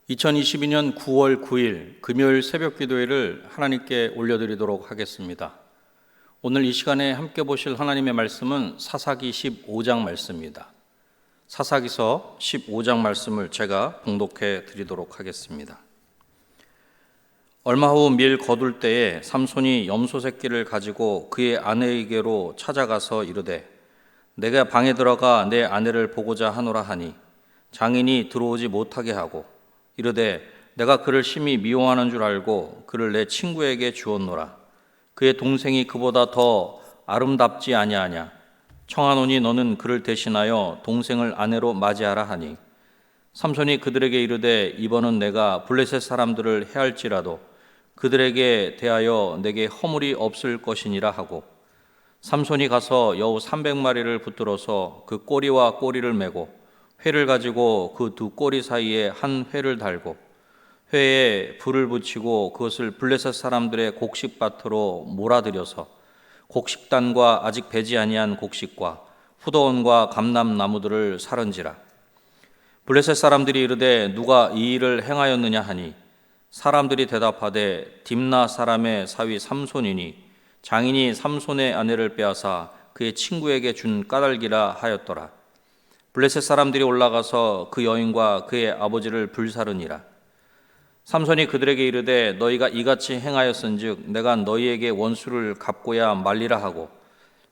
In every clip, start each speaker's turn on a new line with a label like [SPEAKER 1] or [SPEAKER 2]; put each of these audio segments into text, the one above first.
[SPEAKER 1] 2022년 9월 9일 금요일 새벽 기도회를 하나님께 올려드리도록 하겠습니다. 오늘 이 시간에 함께 보실 하나님의 말씀은 사사기 15장 말씀입니다. 사사기서 15장 말씀을 제가 봉독해 드리도록 하겠습니다. 얼마 후 밀 거둘 때에 삼손이 염소 새끼를 가지고 그의 아내에게로 찾아가서 이르되 내가 방에 들어가 내 아내를 보고자 하노라 하니 장인이 들어오지 못하게 하고 이르되 내가 그를 심히 미워하는 줄 알고 그를 내 친구에게 주었노라. 그의 동생이 그보다 더 아름답지 아니하냐. 청하노니 너는 그를 대신하여 동생을 아내로 맞이하라 하니 삼손이 그들에게 이르되 이번은 내가 블레셋 사람들을 해할지라도 그들에게 대하여 내게 허물이 없을 것이니라 하고 삼손이 가서 여우 300마리를 붙들어서 그 꼬리와 꼬리를 메고 회를 가지고 그 두 꼬리 사이에 한 회를 달고 회에 불을 붙이고 그것을 블레셋 사람들의 곡식밭으로 몰아들여서 곡식단과 아직 배지 아니한 곡식과 푸도원과 감람나무들을 사른지라. 블레셋 사람들이 이르되 누가 이 일을 행하였느냐 하니 사람들이 대답하되 딥나 사람의 사위 삼손이니 장인이 삼손의 아내를 빼앗아 그의 친구에게 준 까닭이라 하였더라. 블레셋 사람들이 올라가서 그 여인과 그의 아버지를 불사르니라. 삼손이 그들에게 이르되 너희가 이같이 행하였은즉 내가 너희에게 원수를 갚고야 말리라 하고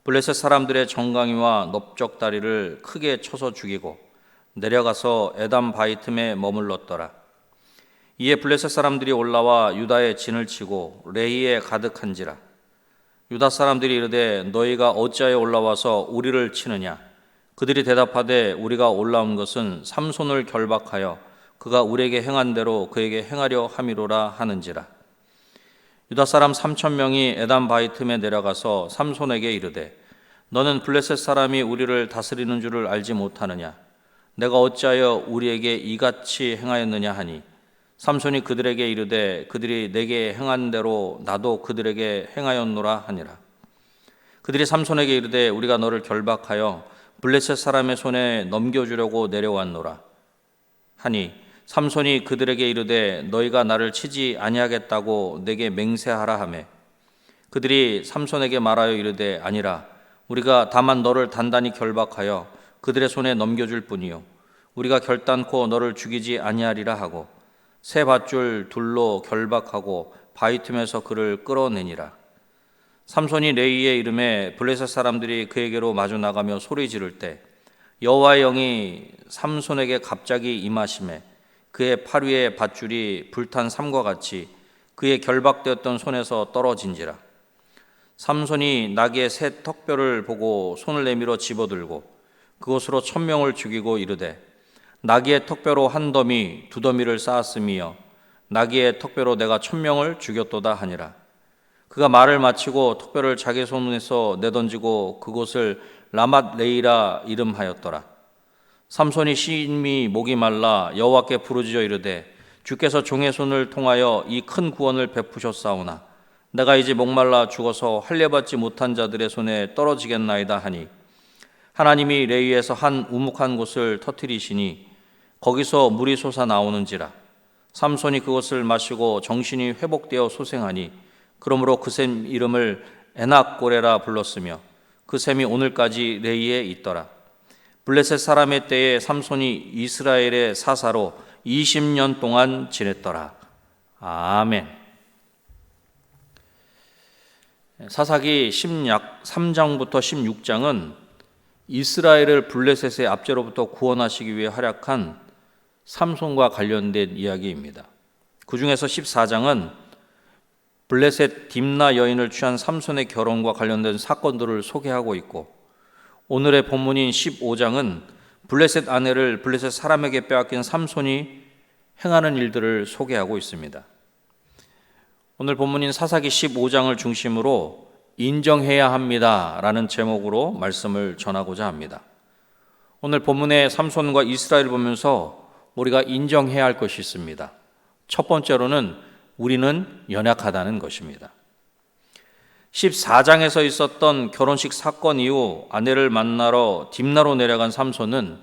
[SPEAKER 1] 블레셋 사람들의 정강이와 넓적다리를 크게 쳐서 죽이고 내려가서 에담 바위 틈에 머물렀더라. 이에 블레셋 사람들이 올라와 유다의 진을 치고 레히에 가득한지라. 유다 사람들이 이르되 너희가 어찌하여 올라와서 우리를 치느냐. 그들이 대답하되 우리가 올라온 것은 삼손을 결박하여 그가 우리에게 행한 대로 그에게 행하려 함이로라 하는지라. 유다 사람 3,000명이 에담 바위 틈에 내려가서 삼손에게 이르되 너는 블레셋 사람이 우리를 다스리는 줄을 알지 못하느냐. 내가 어찌하여 우리에게 이같이 행하였느냐 하니 삼손이 그들에게 이르되 그들이 내게 행한 대로 나도 그들에게 행하였노라 하니라. 그들이 삼손에게 이르되 우리가 너를 결박하여 블레셋 사람의 손에 넘겨주려고 내려왔노라 하니 삼손이 그들에게 이르되 너희가 나를 치지 아니하겠다고 내게 맹세하라 하매 그들이 삼손에게 말하여 이르되 아니라 우리가 다만 너를 단단히 결박하여 그들의 손에 넘겨줄 뿐이요 우리가 결단코 너를 죽이지 아니하리라 하고 새 밧줄 둘로 결박하고 바위 틈에서 그를 끌어내니라. 삼손이 레이의 이름에 블레셋 사람들이 그에게로 마주 나가며 소리 지를 때 여호와의 영이 삼손에게 갑자기 임하시매 그의 팔 위에 밧줄이 불탄 삼과 같이 그의 결박되었던 손에서 떨어진지라. 삼손이 나귀의 새 턱뼈를 보고 손을 내밀어 집어들고 그것으로 1,000명을 죽이고 이르되 나귀의 턱뼈로 한 더미 두 더미를 쌓았음이여 나귀의 턱뼈로 내가 1,000명을 죽였도다 하니라. 그가 말을 마치고 턱뼈를 자기 손에서 내던지고 그곳을 라맛 레이라 이름하였더라. 삼손이 심히 목이 말라 여호와께 부르짖어 이르되 주께서 종의 손을 통하여 이 큰 구원을 베푸셨사오나 내가 이제 목말라 죽어서 할례받지 못한 자들의 손에 떨어지겠나이다 하니 하나님이 레이에서 한 우묵한 곳을 터뜨리시니 거기서 물이 솟아 나오는지라. 삼손이 그것을 마시고 정신이 회복되어 소생하니 그러므로 그 샘 이름을 에낙고레라 불렀으며 그 샘이 오늘까지 레이에 있더라. 블레셋 사람의 때에 삼손이 이스라엘의 사사로 20년 동안 지냈더라. 아멘. 사사기 13장부터 16장은 이스라엘을 블레셋의 압제로부터 구원하시기 위해 활약한 삼손과 관련된 이야기입니다. 그 중에서 14장은 블레셋 딥나 여인을 취한 삼손의 결혼과 관련된 사건들을 소개하고 있고 오늘의 본문인 15장은 블레셋 아내를 블레셋 사람에게 빼앗긴 삼손이 행하는 일들을 소개하고 있습니다. 오늘 본문인 사사기 15장을 중심으로 인정해야 합니다 라는 제목으로 말씀을 전하고자 합니다. 오늘 본문의 삼손과 이스라엘을 보면서 우리가 인정해야 할 것이 있습니다. 첫 번째로는 우리는 연약하다는 것입니다. 14장에서 있었던 결혼식 사건 이후 아내를 만나러 딥나로 내려간 삼손은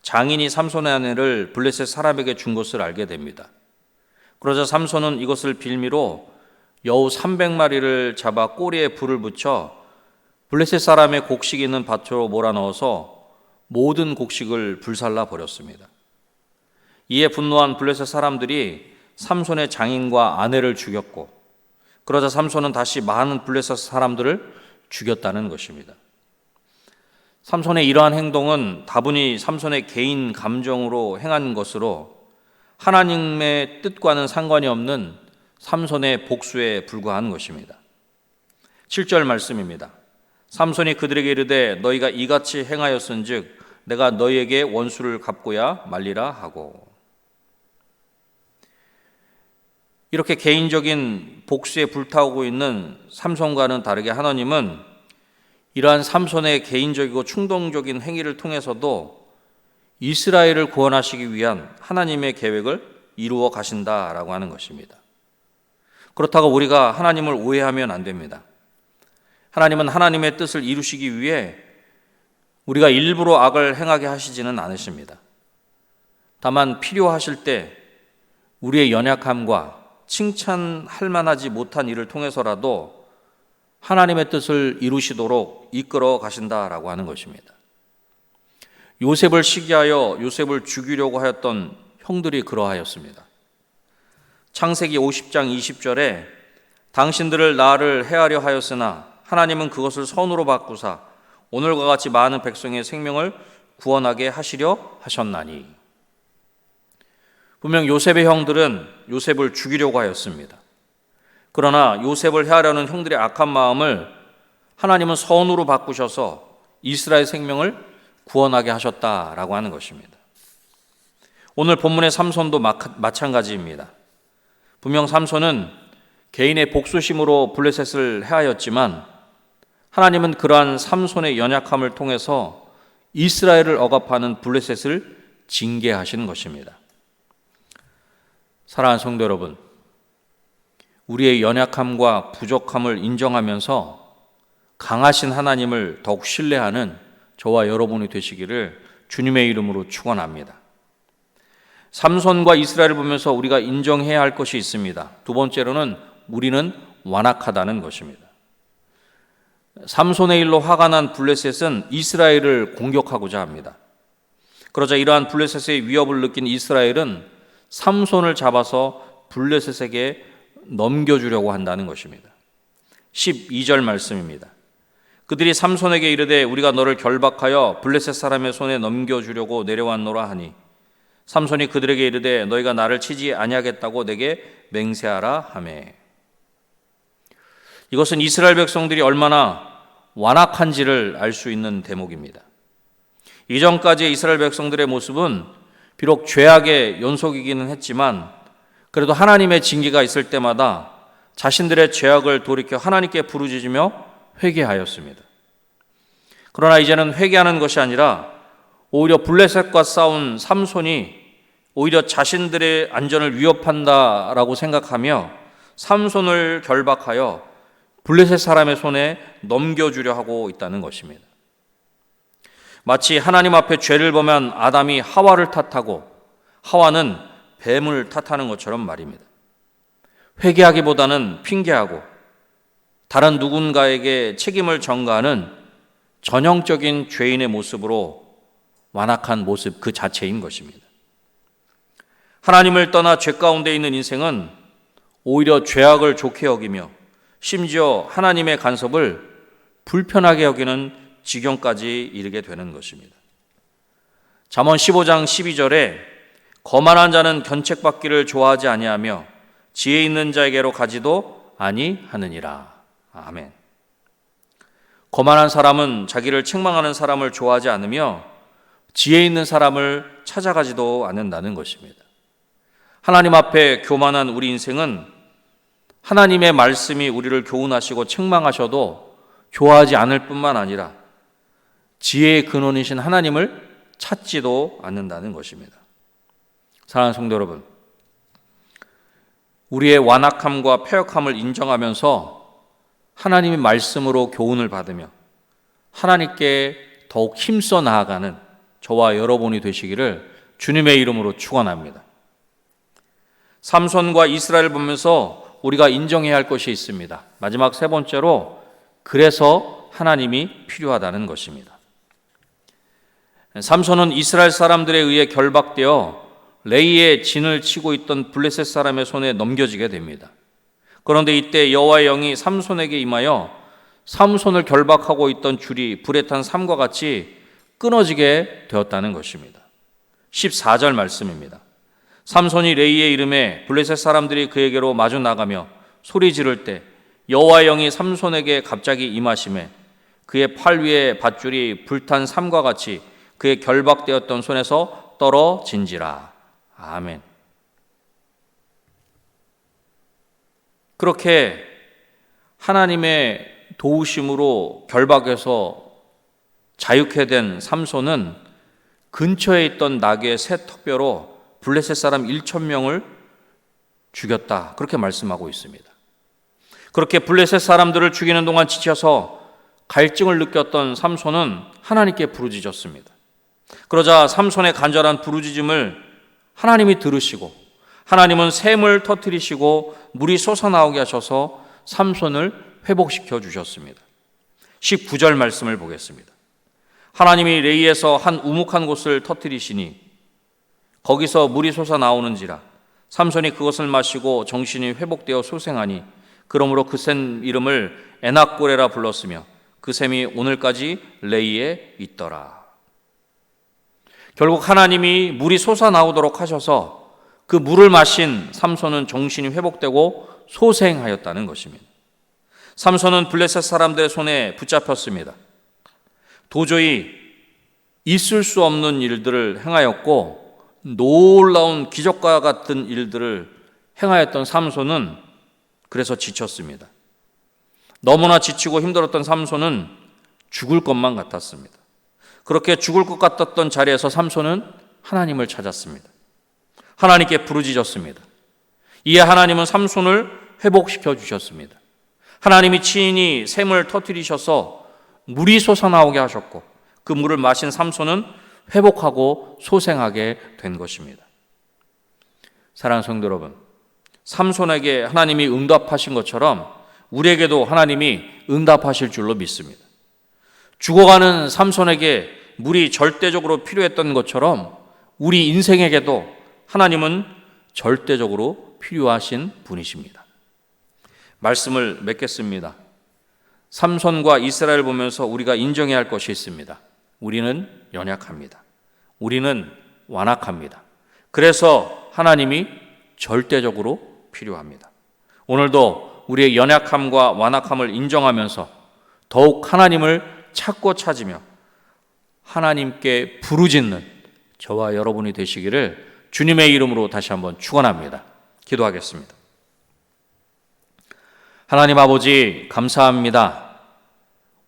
[SPEAKER 1] 장인이 삼손의 아내를 블레셋 사람에게 준 것을 알게 됩니다. 그러자 삼손은 이것을 빌미로 여우 300마리를 잡아 꼬리에 불을 붙여 블레셋 사람의 곡식 있는 밭으로 몰아넣어서 모든 곡식을 불살라 버렸습니다. 이에 분노한 블레셋 사람들이 삼손의 장인과 아내를 죽였고, 그러자 삼손은 다시 많은 블레셋 사람들을 죽였다는 것입니다. 삼손의 이러한 행동은 다분히 삼손의 개인 감정으로 행한 것으로 하나님의 뜻과는 상관이 없는 삼손의 복수에 불과한 것입니다. 7절 말씀입니다. 삼손이 그들에게 이르되 너희가 이같이 행하였은즉 내가 너희에게 원수를 갚고야 말리라 하고. 이렇게 개인적인 복수에 불타오고 있는 삼손과는 다르게 하나님은 이러한 삼손의 개인적이고 충동적인 행위를 통해서도 이스라엘을 구원하시기 위한 하나님의 계획을 이루어 가신다라고 하는 것입니다. 그렇다고 우리가 하나님을 오해하면 안 됩니다. 하나님은 하나님의 뜻을 이루시기 위해 우리가 일부러 악을 행하게 하시지는 않으십니다. 다만 필요하실 때 우리의 연약함과 칭찬할 만하지 못한 일을 통해서라도 하나님의 뜻을 이루시도록 이끌어 가신다라고 하는 것입니다. 요셉을 시기하여 요셉을 죽이려고 하였던 형들이 그러하였습니다. 창세기 50장 20절에 당신들을 나를 해하려 하였으나 하나님은 그것을 선으로 바꾸사 오늘과 같이 많은 백성의 생명을 구원하게 하시려 하셨나니. 분명 요셉의 형들은 요셉을 죽이려고 하였습니다. 그러나 요셉을 해하려는 형들의 악한 마음을 하나님은 선으로 바꾸셔서 이스라엘 생명을 구원하게 하셨다라고 하는 것입니다. 오늘 본문의 삼손도 마찬가지입니다. 분명 삼손은 개인의 복수심으로 블레셋을 해하였지만 하나님은 그러한 삼손의 연약함을 통해서 이스라엘을 억압하는 블레셋을 징계하시는 것입니다. 사랑하는 성도 여러분, 우리의 연약함과 부족함을 인정하면서 강하신 하나님을 더욱 신뢰하는 저와 여러분이 되시기를 주님의 이름으로 축원합니다. 삼손과 이스라엘을 보면서 우리가 인정해야 할 것이 있습니다. 두 번째로는 우리는 완악하다는 것입니다. 삼손의 일로 화가 난 블레셋은 이스라엘을 공격하고자 합니다. 그러자 이러한 블레셋의 위협을 느낀 이스라엘은 삼손을 잡아서 블레셋에게 넘겨주려고 한다는 것입니다. 12절 말씀입니다. 그들이 삼손에게 이르되 우리가 너를 결박하여 블레셋 사람의 손에 넘겨주려고 내려왔노라 하니 삼손이 그들에게 이르되 너희가 나를 치지 아니하겠다고 내게 맹세하라 하매. 이것은 이스라엘 백성들이 얼마나 완악한지를 알 수 있는 대목입니다. 이전까지의 이스라엘 백성들의 모습은 비록 죄악의 연속이기는 했지만 그래도 하나님의 징계가 있을 때마다 자신들의 죄악을 돌이켜 하나님께 부르짖으며 회개하였습니다. 그러나 이제는 회개하는 것이 아니라 오히려 블레셋과 싸운 삼손이 오히려 자신들의 안전을 위협한다라고 생각하며 삼손을 결박하여 블레셋 사람의 손에 넘겨주려 하고 있다는 것입니다. 마치 하나님 앞에 죄를 범한 아담이 하와를 탓하고 하와는 뱀을 탓하는 것처럼 말입니다. 회개하기보다는 핑계하고 다른 누군가에게 책임을 전가하는 전형적인 죄인의 모습으로 완악한 모습 그 자체인 것입니다. 하나님을 떠나 죄 가운데 있는 인생은 오히려 죄악을 좋게 여기며 심지어 하나님의 간섭을 불편하게 여기는 지경까지 이르게 되는 것입니다. 잠언 15장 12절에 거만한 자는 견책받기를 좋아하지 아니하며 지혜 있는 자에게로 가지도 아니하느니라. 아멘. 거만한 사람은 자기를 책망하는 사람을 좋아하지 않으며 지혜 있는 사람을 찾아가지도 않는다는 것입니다. 하나님 앞에 교만한 우리 인생은 하나님의 말씀이 우리를 교훈하시고 책망하셔도 좋아하지 않을 뿐만 아니라 지혜의 근원이신 하나님을 찾지도 않는다는 것입니다. 사랑하는 성도 여러분, 우리의 완악함과 패역함을 인정하면서 하나님의 말씀으로 교훈을 받으며 하나님께 더욱 힘써 나아가는 저와 여러분이 되시기를 주님의 이름으로 축원합니다. 삼손과 이스라엘을 보면서 우리가 인정해야 할 것이 있습니다. 마지막 세 번째로, 그래서 하나님이 필요하다는 것입니다. 삼손은 이스라엘 사람들에 의해 결박되어 레이의 진을 치고 있던 블레셋 사람의 손에 넘겨지게 됩니다. 그런데 이때 여호와의 영이 삼손에게 임하여 삼손을 결박하고 있던 줄이 불에 탄 삼과 같이 끊어지게 되었다는 것입니다. 14절 말씀입니다. 삼손이 레이의 이름에 블레셋 사람들이 그에게로 마주 나가며 소리 지를 때 여호와의 영이 삼손에게 갑자기 임하시매 그의 팔 위에 밧줄이 불탄 삼과 같이 그의 결박되었던 손에서 떨어진지라. 아멘. 그렇게 하나님의 도우심으로 결박에서 자유케 된 삼손은 근처에 있던 나귀의 새 턱뼈로 블레셋 사람 1,000명을 죽였다, 그렇게 말씀하고 있습니다. 그렇게 블레셋 사람들을 죽이는 동안 지쳐서 갈증을 느꼈던 삼손은 하나님께 부르짖었습니다. 그러자 삼손의 간절한 부르짖음을 하나님이 들으시고 하나님은 샘을 터뜨리시고 물이 솟아나오게 하셔서 삼손을 회복시켜 주셨습니다. 19절 말씀을 보겠습니다. 하나님이 레이에서 한 우묵한 곳을 터뜨리시니 거기서 물이 솟아나오는지라. 삼손이 그것을 마시고 정신이 회복되어 소생하니 그러므로 그 샘 이름을 에낙고레라 불렀으며 그 샘이 오늘까지 레이에 있더라. 결국 하나님이 물이 솟아나오도록 하셔서 그 물을 마신 삼손은 정신이 회복되고 소생하였다는 것입니다. 삼손은 블레셋 사람들의 손에 붙잡혔습니다. 도저히 있을 수 없는 일들을 행하였고 놀라운 기적과 같은 일들을 행하였던 삼손은 그래서 지쳤습니다. 너무나 지치고 힘들었던 삼손은 죽을 것만 같았습니다. 그렇게 죽을 것 같았던 자리에서 삼손은 하나님을 찾았습니다. 하나님께 부르짖었습니다. 이에 하나님은 삼손을 회복시켜 주셨습니다. 하나님이 친히 샘을 터뜨리셔서 물이 솟아나오게 하셨고 그 물을 마신 삼손은 회복하고 소생하게 된 것입니다. 사랑하는 성도 여러분, 삼손에게 하나님이 응답하신 것처럼 우리에게도 하나님이 응답하실 줄로 믿습니다. 죽어가는 삼손에게 물이 절대적으로 필요했던 것처럼 우리 인생에게도 하나님은 절대적으로 필요하신 분이십니다. 말씀을 맺겠습니다. 삼손과 이스라엘을 보면서 우리가 인정해야 할 것이 있습니다. 우리는 연약합니다. 우리는 완악합니다. 그래서 하나님이 절대적으로 필요합니다. 오늘도 우리의 연약함과 완악함을 인정하면서 더욱 하나님을 찾고 찾으며 하나님께 부르짖는 저와 여러분이 되시기를 주님의 이름으로 다시 한번 축원합니다. 기도하겠습니다. 하나님 아버지, 감사합니다.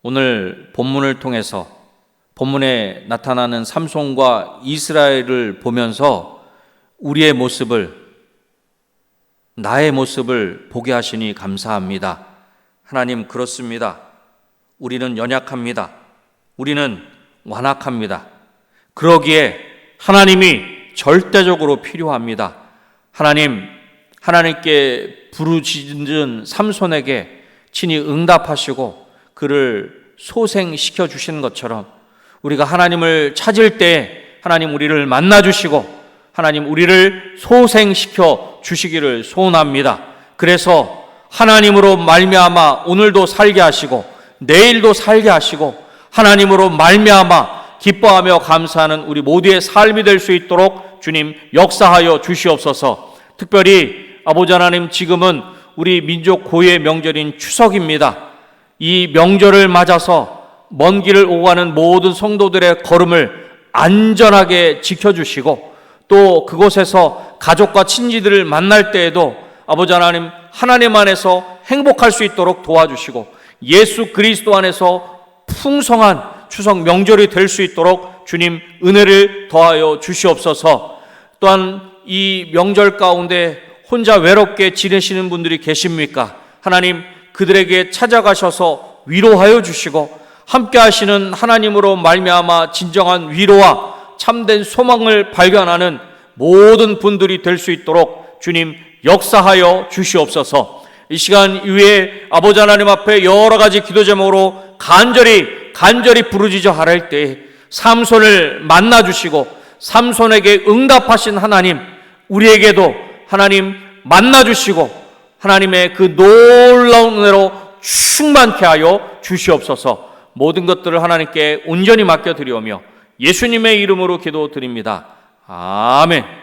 [SPEAKER 1] 오늘 본문을 통해서 본문에 나타나는 삼손과 이스라엘을 보면서 우리의 모습을, 나의 모습을 보게 하시니 감사합니다. 하나님, 그렇습니다. 우리는 연약합니다. 우리는 완악합니다. 그러기에 하나님이 절대적으로 필요합니다. 하나님께 부르짖은 삼손에게 친히 응답하시고 그를 소생시켜 주시는 것처럼 우리가 하나님을 찾을 때 하나님 우리를 만나 주시고 하나님 우리를 소생시켜 주시기를 소원합니다. 그래서 하나님으로 말미암아 오늘도 살게 하시고 내일도 살게 하시고 하나님으로 말미암아 기뻐하며 감사하는 우리 모두의 삶이 될 수 있도록 주님 역사하여 주시옵소서. 특별히 아버지 하나님, 지금은 우리 민족 고유의 명절인 추석입니다. 이 명절을 맞아서 먼 길을 오고 가는 모든 성도들의 걸음을 안전하게 지켜주시고 또 그곳에서 가족과 친지들을 만날 때에도 아버지 하나님, 하나님 안에서 행복할 수 있도록 도와주시고 예수 그리스도 안에서 풍성한 추석 명절이 될 수 있도록 주님 은혜를 더하여 주시옵소서. 또한 이 명절 가운데 혼자 외롭게 지내시는 분들이 계십니까? 하나님, 그들에게 찾아가셔서 위로하여 주시고 함께 하시는 하나님으로 말미암아 진정한 위로와 참된 소망을 발견하는 모든 분들이 될 수 있도록
[SPEAKER 2] 주님 역사하여 주시옵소서. 이 시간 이후에 아버지 하나님 앞에 여러 가지 기도 제목으로 간절히 부르짖어 하랄 때 삼손을 만나 주시고 삼손에게 응답하신 하나님, 우리에게도 하나님 만나 주시고 하나님의 그 놀라운 은혜로 충만케 하여 주시옵소서. 모든 것들을 하나님께 온전히 맡겨드리오며 예수님의 이름으로 기도드립니다. 아멘.